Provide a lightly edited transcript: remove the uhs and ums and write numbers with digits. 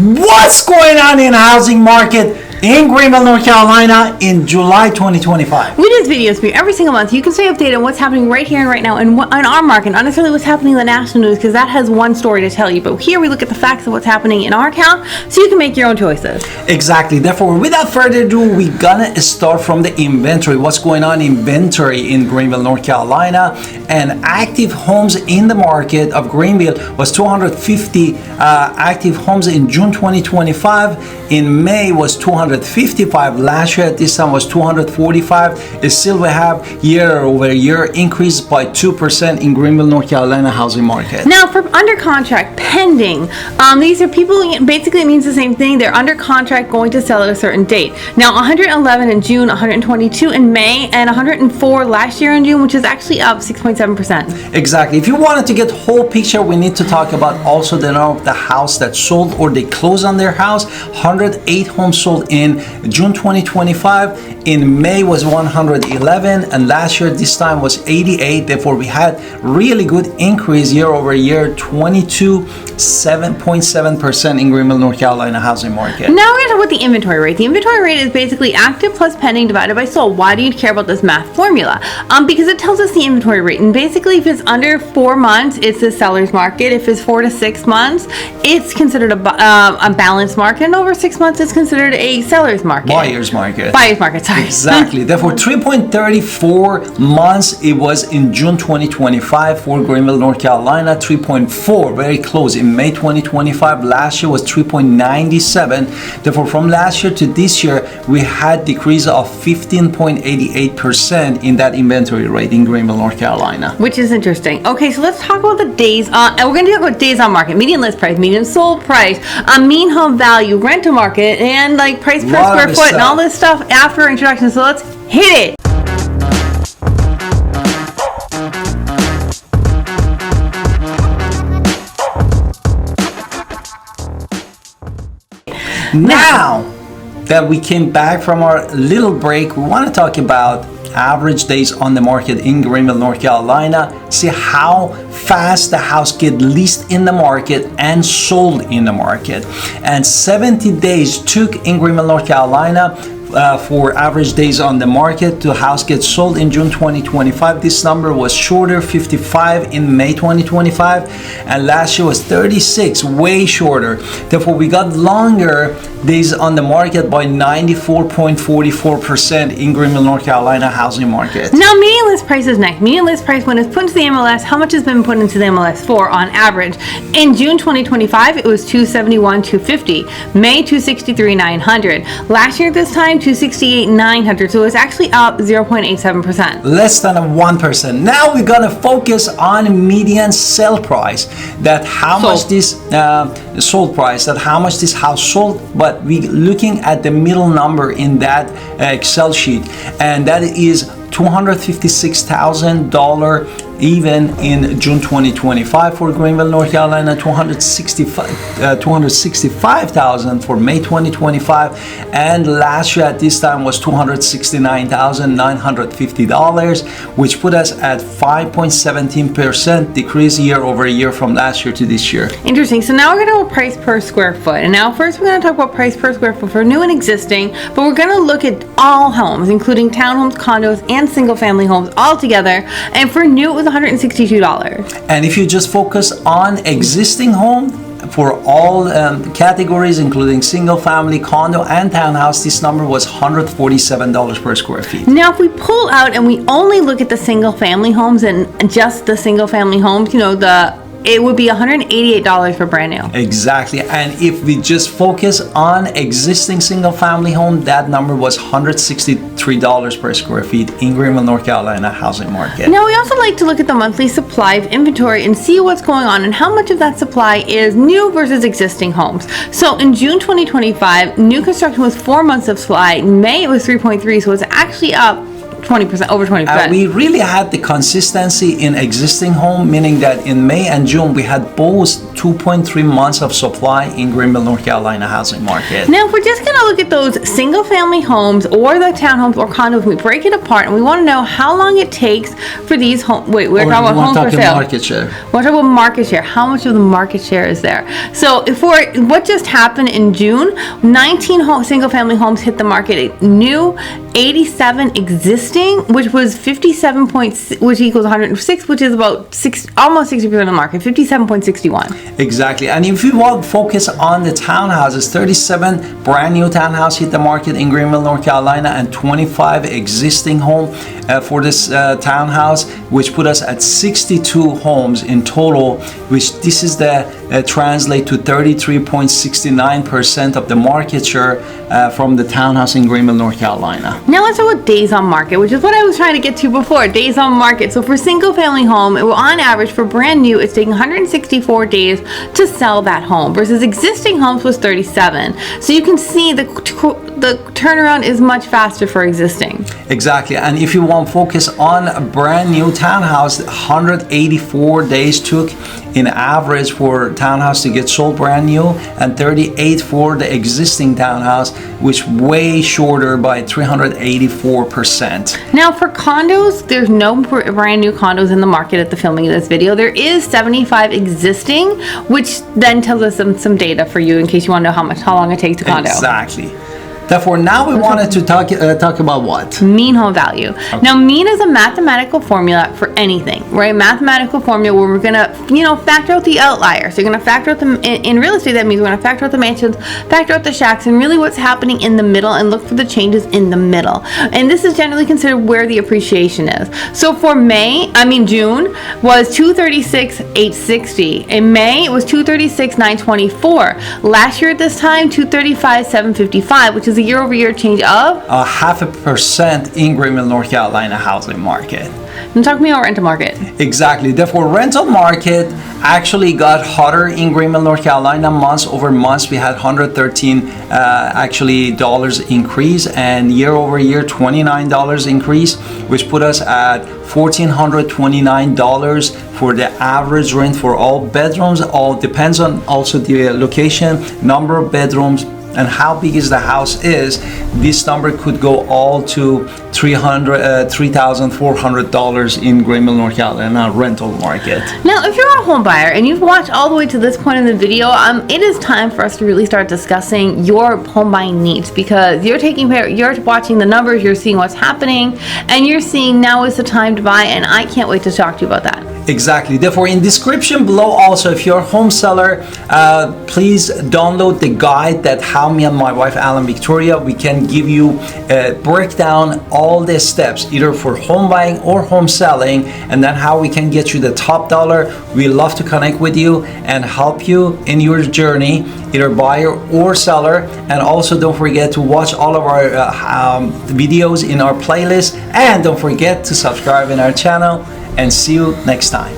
What's going on in the housing market in Greenville, North Carolina in July 2025? We do these videos for you every single month. You can stay updated on what's happening right here and right now in our market, not necessarily what's happening in the national news, because that has one story to tell you. But here we look at the facts of what's happening in our town so you can make your own choices. Exactly. Therefore, without further ado, we're gonna start from the inventory. What's going on in inventory in Greenville, North Carolina? And active homes in the market of Greenville was 250 active homes in June 2025. In May was 255. Last year at this time was 245. Still we have year over year increase by 2% in Greenville, North Carolina housing market. Now for under contract, pending, these are people, basically it means the same thing. They're under contract going to sell at a certain date. Now 111 in June, 122 in May, and 104 last year in June, which is actually up 6.7%. Exactly. If you wanted to get whole picture, we need to talk about also the number of the house that sold or they closed on their house. 108 homes sold in June 2025. In May was 111, and last year this time was 88. Therefore, we had really good increase year over year, 7.7% in Greenville, North Carolina housing market. Now we're going to talk about the inventory rate. The inventory rate is basically active plus pending divided by sold. Why do you care about this math formula? Because it tells us the inventory rate. And basically, if it's under 4 months, it's the seller's market. If it's 4 to 6 months, it's considered a balanced market. And over 6 months, it's considered a seller's market. Buyer's market. Buyer's market, sorry. Exactly. Therefore, 3.34 months it was in June 2025 for Greenville, North Carolina. 3.4, very close in May 2025. Last year was 3.97. Therefore, from last year to this year, we had decrease of 15.88% in that inventory rate in Greenville, North Carolina. Which is interesting. Okay, so let's talk about the days on, and we're going to talk about days on market, median list price, median sold price, mean home value, rental market, and like price per square foot and all this stuff after introduction. So let's hit it. Now that we came back from our little break, we want to talk about average days on the market in Greenville, North Carolina. See how fast the house get leased in the market and sold in the market. And 70 days took in Greenville, North Carolina for average days on the market to house get sold in June 2025. This number was shorter, 55 in May 2025, and last year was 36, way shorter. Therefore, we got longer days on the market by 94.44% in Greenville, North Carolina housing market. Now, median list price is next. Median list price, when it's put into the MLS, how much has been put into the MLS for on average? In June 2025, it was $271,250. May, $263,900. Last year at this time, $268,900. So it's actually up 0.87%. Less than 1%. Now we're gonna focus on median sell price. That how much this sold price. That how much this house sold. But we looking at the middle number in that Excel sheet, and that is $256,000 even in June 2025 for Greenville, North Carolina, $265,000 for May 2025, and last year at this time was $269,950, which put us at 5.17% decrease year over year from last year to this year. Interesting. So now we're going to go price per square foot. And now first we're going to talk about price per square foot for new and existing, but we're going to look at all homes, including townhomes, condos, and single family homes all together. And for new, it was $162. And if you just focus on existing home, for all categories, including single family, condo, and townhouse, this number was $147 per square feet. Now, if we pull out and we only look at the single family homes and just the single family homes, it would be $188 for brand new. Exactly. And if we just focus on existing single family home, that number was $163 per square feet in Greenville, North Carolina housing market. Now, we also like to look at the monthly supply of inventory and see what's going on and how much of that supply is new versus existing homes. So in June 2025, new construction was 4 months of supply. In May, it was 3.3, so it's actually up 20%, over 20%. We really had the consistency in existing home, meaning that in May and June we had both 2.3 months of supply in Greenville, North Carolina housing market. Now, if we're just going to look at those single family homes or the townhomes or condos, we break it apart and we want to know how long it takes for these homes. Wait, we're talking about homes for sale. Market share. We're talking about market share. How much of the market share is there? So, what just happened in June, 19 single family homes hit the market new, 87 existing, which was 57 which equals 106, which is about almost 60% of the market, 57.61. Exactly. And if you want to focus on the townhouses, 37 brand new townhouse hit the market in Greenville, North Carolina, and 25 existing home for this townhouse, which put us at 62 homes in total, which this is the translate to 33.69% of the market share from the townhouse in Greenville, North Carolina. Now let's talk about days on market, which is what I was trying to get to before, days on market. So for single family home, on average for brand new, it's taking 164 days to sell that home versus existing homes was 37. So you can see the turnaround is much faster for existing. Exactly. And if you want to focus on a brand new townhouse, 184 days took in average for townhouse to get sold brand new, and 38 for the existing townhouse, which way shorter by 384%. Now for condos, there's no brand new condos in the market at the filming of this video. There is 75 existing, which then tells us some data for you in case you want to know how long it takes to condo. Exactly. Therefore, now we wanted to talk about what? Mean home value. Okay. Now, mean is a mathematical formula for anything, right? Mathematical formula where we're gonna, factor out the outliers. So you're gonna factor out in real estate. That means we're gonna factor out the mansions, factor out the shacks, and really what's happening in the middle, and look for the changes in the middle. And this is generally considered where the appreciation is. So for June was 236,860. In May, it was 236,924. Last year at this time, 235,755, which is a year-over-year change of 0.5% in Greenville, North Carolina housing market. And talk to me about rental market. Exactly. Therefore, rental market actually got hotter in Greenville, North Carolina. Months over months, we had $113 dollars increase, and year over year, $29 increase, which put us at $1,429 for the average rent for all bedrooms. All depends on also the location, number of bedrooms, and how big is the house is. This number could go all to $3,400 in Greenville, North Carolina rental market. Now, if you're a home buyer and you've watched all the way to this point in the video, it is time for us to really start discussing your home buying needs, because you're watching the numbers, you're seeing what's happening, and you're seeing now is the time to buy, and I can't wait to talk to you about that. Exactly. Therefore, in description below also, if you're a home seller, please download the guide that how me and my wife Alan Victoria, we can give you break down all the steps either for home buying or home selling, and then how we can get you the top dollar. We love to connect with you and help you in your journey, either buyer or seller. And also don't forget to watch all of our videos in our playlist, and don't forget to subscribe in our channel, and see you next time.